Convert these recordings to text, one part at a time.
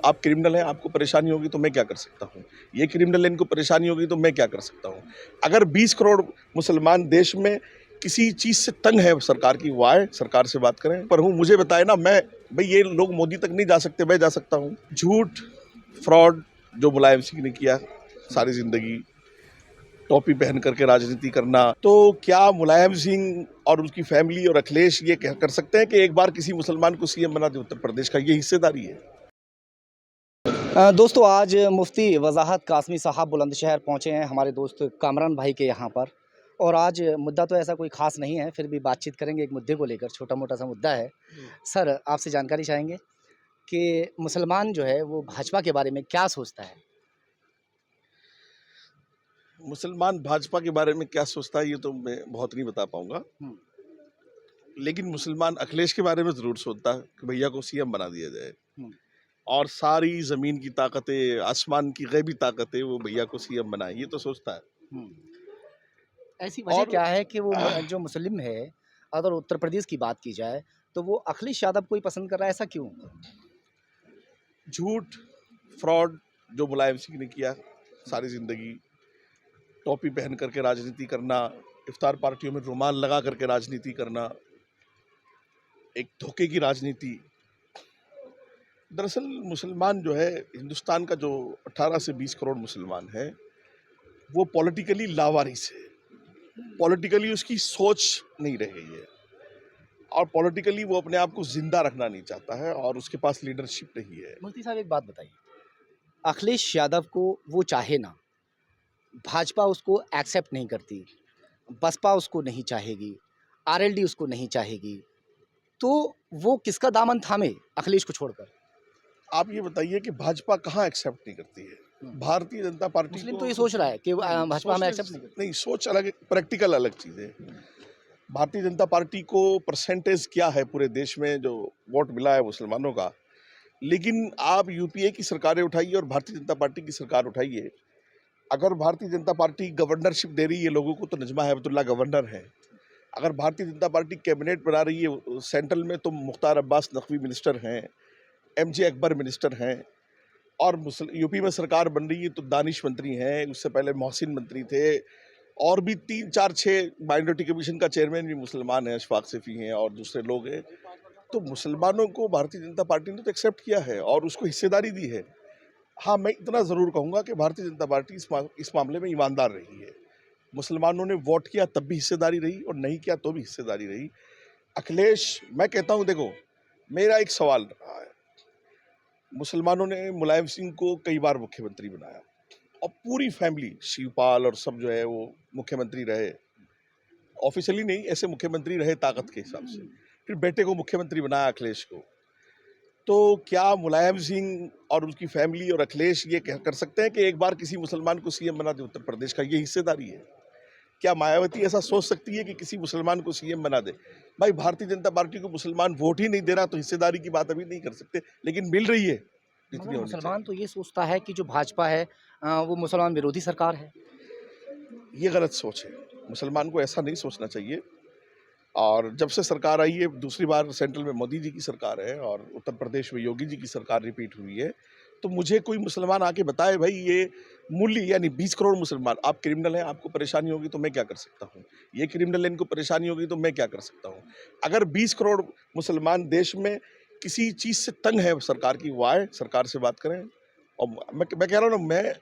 आप क्रिमिनल हैं, आपको परेशानी होगी तो मैं क्या कर सकता हूँ। ये क्रिमिनल है, इनको परेशानी होगी तो मैं क्या कर सकता हूँ। अगर 20 करोड़ मुसलमान देश में किसी चीज़ से तंग है सरकार की, वो आए सरकार से बात करें। पर हूँ, मुझे बताए ना, मैं भाई ये लोग मोदी तक नहीं जा सकते, मैं जा सकता हूँ। झूठ, फ्रॉड जो मुलायम सिंह ने किया सारी जिंदगी, टोपी पहन करके राजनीति करना, तो क्या मुलायम सिंह और उसकी फैमिली और अखिलेश ये कर सकते हैं कि एक बार किसी मुसलमान को सीएम बना दे उत्तर प्रदेश का? ये हिस्सेदारी है। दोस्तों, आज मुफ्ती वजाहत कासमी साहब बुलंदशहर पहुँचे हैं हमारे दोस्त कामरान भाई के यहाँ पर। और आज मुद्दा तो ऐसा कोई ख़ास नहीं है, फिर भी बातचीत करेंगे एक मुद्दे को लेकर, छोटा-मोटा सा मुद्दा है। सर, आपसे जानकारी चाहेंगे कि मुसलमान जो है वो भाजपा के बारे में क्या सोचता है? मुसलमान भाजपा के बारे में क्या सोचता है ये तो मैं बहुत नहीं बता पाऊंगा, हुँ, लेकिन मुसलमान अखिलेश के बारे में ज़रूर सोचता है कि भैया को सीएम बना दिया जाए, हुँ, और सारी ज़मीन की ताकतें, आसमान की गैबी ताकतें वो भैया को सीएम बनाए, ये तो सोचता है। हुँ। ऐसी वजह और क्या है कि वो जो मुस्लिम है, अगर उत्तर प्रदेश की बात की जाए, तो वो अखिलेश यादव को ही पसंद कर रहा है, ऐसा क्यों? झूठ, फ्रॉड जो मुलायम सिंह ने किया सारी ज़िंदगी, टोपी पहन करके राजनीति करना, इफ्तार पार्टियों में रुमाल लगा करके राजनीति करना, एक धोखे की राजनीति। दरअसल मुसलमान जो है, हिंदुस्तान का जो 18 से 20 करोड़ मुसलमान है, वो पॉलिटिकली लावारिस है। पॉलिटिकली उसकी सोच नहीं रह गई है, और पॉलिटिकली वो अपने आप को जिंदा रखना नहीं चाहता है, और उसके पास लीडरशिप नहीं है। मुफ्ती साहब, एक बात बताइए, अखिलेश यादव को वो चाहे ना, भाजपा उसको एक्सेप्ट नहीं करती, बसपा उसको नहीं चाहेगी, आरएलडी उसको नहीं चाहेगी, तो वो किसका दामन थामे अखिलेश को छोड़कर? आप ये बताइए कि भाजपा कहाँ एक्सेप्ट नहीं करती है? हुँ। भारतीय जनता पार्टी मुस्लिम को तो ये सोच रहा है कि नहीं, भाजपा हमें सोचने एक्सेप्ट नहीं करती। नहीं, सोच अलग है, प्रैक्टिकल अलग चीज़ है। भारतीय जनता पार्टी को परसेंटेज क्या है पूरे देश में जो वोट मिला है मुसलमानों का, लेकिन आप यूपीए की सरकारें उठाइए और भारतीय जनता पार्टी की सरकार उठाइए। अगर भारतीय जनता पार्टी गवर्नरशिप दे रही है लोगों को, तो नजमा हेपतुल्ला गवर्नर है। अगर भारतीय जनता पार्टी कैबिनेट बना रही है सेंट्रल में, तो मुख्तार अब्बास नकवी मिनिस्टर हैं, एमजे अकबर मिनिस्टर हैं। और यूपी में सरकार बन रही है तो दानिश मंत्री हैं, उससे पहले मोहसिन मंत्री थे, और भी 3 4 6 माइनॉरिटी कमीशन का चेयरमैन भी मुसलमान है, अशफाक सिफी हैं और दूसरे लोग हैं। तो मुसलमानों को भारतीय जनता पार्टी ने तो एक्सेप्ट किया है और उसको हिस्सेदारी दी है। हाँ, मैं इतना ज़रूर कहूँगा कि भारतीय जनता पार्टी इस मामले में ईमानदार रही है। मुसलमानों ने वोट किया तब भी हिस्सेदारी रही, और नहीं किया तो भी हिस्सेदारी रही। अखिलेश, मैं कहता हूँ, देखो, मेरा एक सवाल रहा है, मुसलमानों ने मुलायम सिंह को कई बार मुख्यमंत्री बनाया, और पूरी फैमिली, शिवपाल और सब जो है वो मुख्यमंत्री रहे, ऑफिशियली नहीं, ऐसे मुख्यमंत्री रहे ताकत के हिसाब से। फिर बेटे को मुख्यमंत्री बनाया, अखिलेश को। तो क्या मुलायम सिंह और उसकी फैमिली और अखिलेश ये कर सकते हैं कि एक बार किसी मुसलमान को सीएम बना दे उत्तर प्रदेश का? ये हिस्सेदारी है। क्या मायावती ऐसा सोच सकती है कि किसी मुसलमान को सीएम बना दे? भाई, भारतीय जनता पार्टी को मुसलमान वोट ही नहीं दे रहा, तो हिस्सेदारी की बात अभी नहीं कर सकते, लेकिन मिल रही है जितनी मगर होनी मुसलमान चाहिए। तो ये सोचता है कि जो भाजपा है वो मुसलमान विरोधी सरकार है। ये गलत सोच है। मुसलमान को ऐसा नहीं सोचना चाहिए। और जब से सरकार आई है, दूसरी बार सेंट्रल में मोदी जी की सरकार है और उत्तर प्रदेश में योगी जी की सरकार रिपीट हुई है, तो मुझे कोई मुसलमान आके बताए भाई, ये मूल्य यानी 20 करोड़ मुसलमान, आप क्रिमिनल हैं, आपको परेशानी होगी तो मैं क्या कर सकता हूँ। ये क्रिमिनल है, इनको परेशानी होगी तो मैं क्या कर सकता हूँ। अगर 20 करोड़ मुसलमान देश में किसी चीज़ से तंग है सरकार की, वो आए सरकार से बात करें। और मैं कह रहा हूँ ना, मैं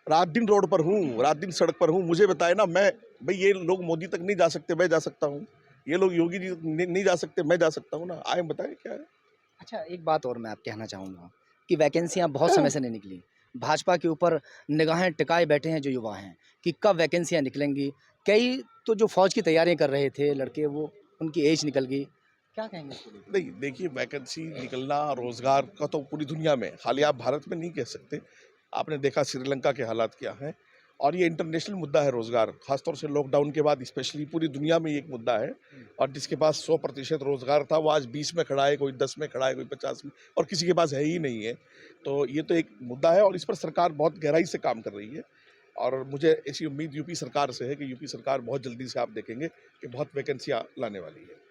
रात दिन रोड पर हूँ, रात दिन सड़क पर हूँ, मुझे बताए ना, मैं भाई ये लोग मोदी तक नहीं जा सकते, मैं जा सकता हूँ। ये लोग योगी जी तक नहीं जा सकते, मैं जा सकता हूँ ना। आए बताएं क्या है। अच्छा, एक बात और मैं आप कहना चाहूँगा कि वैकेंसियाँ बहुत समय से नहीं निकली। भाजपा के ऊपर निगाहें टिकाए बैठे हैं जो युवा हैं कि कब वैकेंसियाँ निकलेंगी। कई तो जो फ़ौज की तैयारियाँ कर रहे थे लड़के, वो उनकी एज निकल गई। क्या कहेंगे इसको लेके? नहीं, देखिए, वैकेंसी निकलना रोजगार का तो पूरी दुनिया में, खाली आप भारत में नहीं कह सकते। आपने देखा श्रीलंका के हालात क्या हैं, और ये इंटरनेशनल मुद्दा है रोजगार, खासतौर से लॉकडाउन के बाद स्पेशली पूरी दुनिया में ये एक मुद्दा है। और जिसके पास 100% रोजगार था, वो आज 20 में खड़ा है, कोई 10 में खड़ा है, कोई 50 में, और किसी के पास है ही नहीं है। तो ये तो एक मुद्दा है, और इस पर सरकार बहुत गहराई से काम कर रही है। और मुझे ऐसी उम्मीद यूपी सरकार से है कि यूपी सरकार बहुत जल्दी से, आप देखेंगे कि बहुत वैकेंसियाँ लाने वाली है।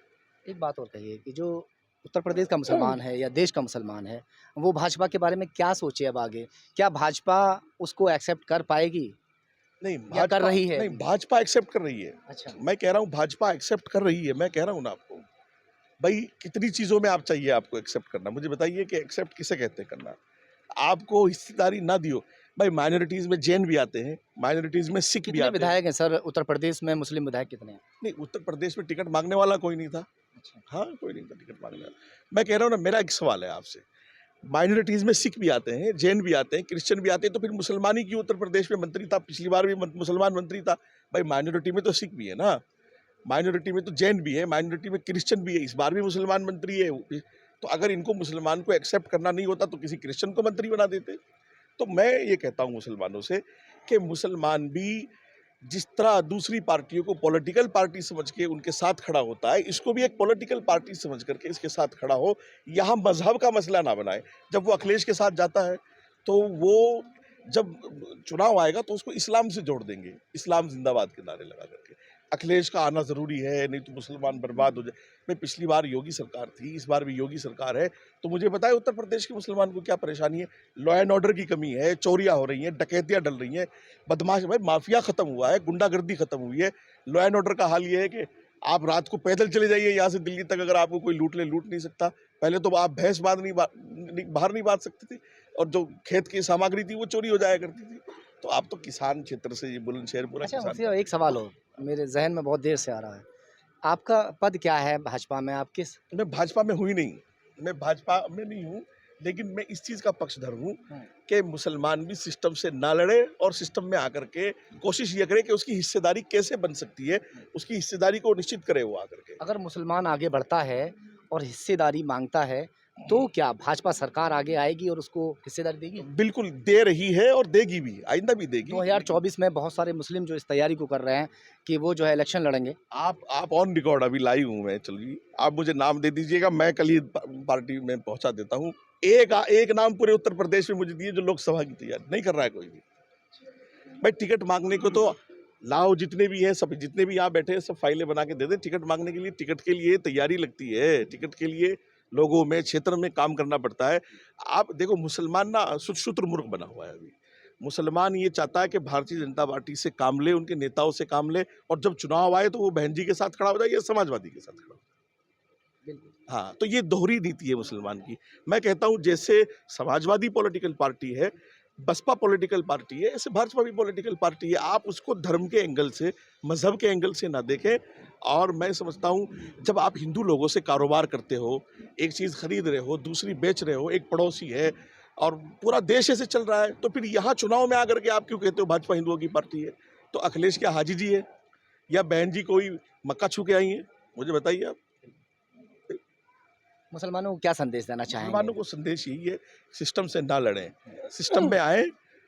एक बात और कहिए कि जो उत्तर प्रदेश का मुसलमान है या देश का मुसलमान है, वो भाजपा के बारे में क्या सोचे अब आगे? क्या भाजपा उसको एक्सेप्ट कर पाएगी नहीं या कर रही है? नहीं, भाजपा एक्सेप्ट कर रही है। अच्छा। मैं कह रहा हूँ भाजपा एक्सेप्ट कर रही है, मैं कह रहा हूँ ना आपको। भाई कितनी चीज़ों में आप चाहिए आपको एक्सेप्ट करना, मुझे बताइए कि एक्सेप्ट किसे कहते हैं करना? आपको हिस्सेदारी ना दियो। भाई माइनॉरिटीज़ में जैन भी आते हैं, माइनॉरिटीज़ में सिख भी कितने आते हैं। विधायक हैं सर उत्तर प्रदेश में, मुस्लिम विधायक कितने हैं? नहीं, उत्तर प्रदेश में टिकट माँगने वाला कोई नहीं था। अच्छा। हाँ, कोई नहीं था टिकट माँगने वाला। मैं कह रहा हूँ ना, मेरा एक सवाल है आपसे, माइनॉरिटीज़ में सिख भी आते हैं, जैन भी आते हैं, क्रिश्चियन भी आते हैं, तो फिर मुसलमान ही क्यों उत्तर प्रदेश में मंत्री था? पिछली बार भी मुसलमान मंत्री था। भाई माइनॉरिटी में तो सिख भी है ना, माइनॉरिटी में तो जैन भी है, माइनॉरिटी में क्रिश्चियन भी है, इस बार भी मुसलमान मंत्री है। तो अगर इनको मुसलमान को एक्सेप्ट करना नहीं होता तो किसी क्रिश्चियन को मंत्री बना देते। तो मैं ये कहता हूँ मुसलमानों से कि मुसलमान भी जिस तरह दूसरी पार्टियों को पॉलिटिकल पार्टी समझ के उनके साथ खड़ा होता है, इसको भी एक पॉलिटिकल पार्टी समझ करके इसके साथ खड़ा हो। यहाँ मजहब का मसला ना बनाए। जब वो अखिलेश के साथ जाता है तो वो जब चुनाव आएगा तो उसको इस्लाम से जोड़ देंगे, इस्लाम जिंदाबाद के नारे लगा करके। अखिलेश का आना ज़रूरी है, नहीं तो मुसलमान बर्बाद हो जाए। भाई पिछली बार योगी सरकार थी, इस बार भी योगी सरकार है, तो मुझे बताए उत्तर प्रदेश के मुसलमान को क्या परेशानी है? लॉ एंड ऑर्डर की कमी है, चोरियां हो रही हैं, डकैतियां डल रही हैं, बदमाश, भाई माफिया खत्म हुआ है, गुंडागर्दी खत्म हुई है। लॉ एंड ऑर्डर का हाल ये है कि आप रात को पैदल चले जाइए यहाँ से दिल्ली तक, अगर आपको कोई लूट ले, लूट नहीं सकता। पहले तो आप भैंस बाहर नहीं बांध सकते थे, और जो खेत की सामग्री थी वो चोरी हो जाया करती थी। तो आप तो किसान क्षेत्र से, ये बुलंदशहर पूरा अच्छा, किसान। मुझसे एक सवाल और मेरे ज़हन में बहुत देर से आ रहा है। आपका पद क्या है भाजपा में? आप किस मैं भाजपा में हुई नहीं, मैं भाजपा में नहीं हूँ, लेकिन मैं इस चीज़ का पक्षधर हूँ कि मुसलमान भी सिस्टम से ना लड़े और सिस्टम में आकर के कोशिश ये करे कि उसकी हिस्सेदारी कैसे बन सकती है, उसकी हिस्सेदारी को निश्चित करे वो आकर के। अगर मुसलमान आगे बढ़ता है और हिस्सेदारी मांगता है, तो क्या भाजपा सरकार आगे आएगी और उसको हिस्सेदारी देगी? बिल्कुल दे रही है और देगी भी, आइंदा भी देगी। 2024 में बहुत सारे मुस्लिम जो इस तैयारी को कर रहे हैं कि वो जो है इलेक्शन लड़ेंगे। आप ऑन रिकॉर्ड अभी लाइव हूँ मैं, चलिए आप मुझे नाम दे दीजिएगा, मैं कल ही पार्टी में पहुंचा देता हूँ। एक नाम पूरे उत्तर प्रदेश में मुझे दिए जो लोकसभा की तैयारी नहीं कर रहा है कोई भी। भाई टिकट मांगने को तो लाओ, जितने भी हैं सब, जितने भी यहाँ बैठे हैं सब फाइलें बना के दे दें। टिकट मांगने के लिए, टिकट के लिए तैयारी लगती है, टिकट के लिए लोगों में, क्षेत्र में काम करना पड़ता है। आप देखो मुसलमान ना शुतुरमुर्ग बना हुआ है अभी। मुसलमान ये चाहता है कि भारतीय जनता पार्टी से काम ले, उनके नेताओं से काम ले, और जब चुनाव आए तो वो बहन जी के साथ खड़ा हो जाए या समाजवादी के साथ खड़ा हो जाए। हाँ, तो ये दोहरी नीति है मुसलमान की। मैं कहता हूँ जैसे समाजवादी पॉलिटिकल पार्टी है, बसपा पॉलिटिकल पार्टी है, ऐसे भाजपा भी पॉलिटिकल पार्टी है। आप उसको धर्म के एंगल से, मजहब के एंगल से ना देखें। और मैं समझता हूँ जब आप हिंदू लोगों से कारोबार करते हो, एक चीज़ खरीद रहे हो, दूसरी बेच रहे हो, एक पड़ोसी है और पूरा देश ऐसे चल रहा है, तो फिर यहाँ चुनाव में आकर के आप क्यों कहते हो भाजपा हिंदुओं की पार्टी है? तो अखिलेश क्या हाजी जी है या बहन जी कोई मक्का छू के आई हैं? मुझे बताइए आप। मुसलमानों को क्या संदेश देना मुसलमानों चाहेंगे? को संदेश यही है, सिस्टम से ना लड़ें, सिस्टम में आए,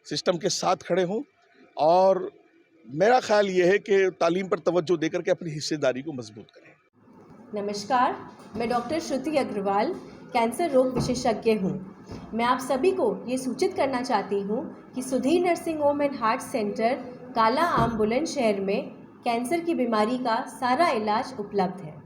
सिस्टम के साथ खड़े हों, और मेरा ख्याल ये है कि तालीम पर तवज्जो देकर के अपनी हिस्सेदारी को मजबूत करें। नमस्कार, मैं डॉक्टर श्रुति अग्रवाल, कैंसर रोग विशेषज्ञ हूँ। मैं आप सभी को ये सूचित करना चाहती हूँ कि Sudhir nursing home and heart centre काला आम बुलंदशहर में कैंसर की बीमारी का सारा इलाज उपलब्ध है।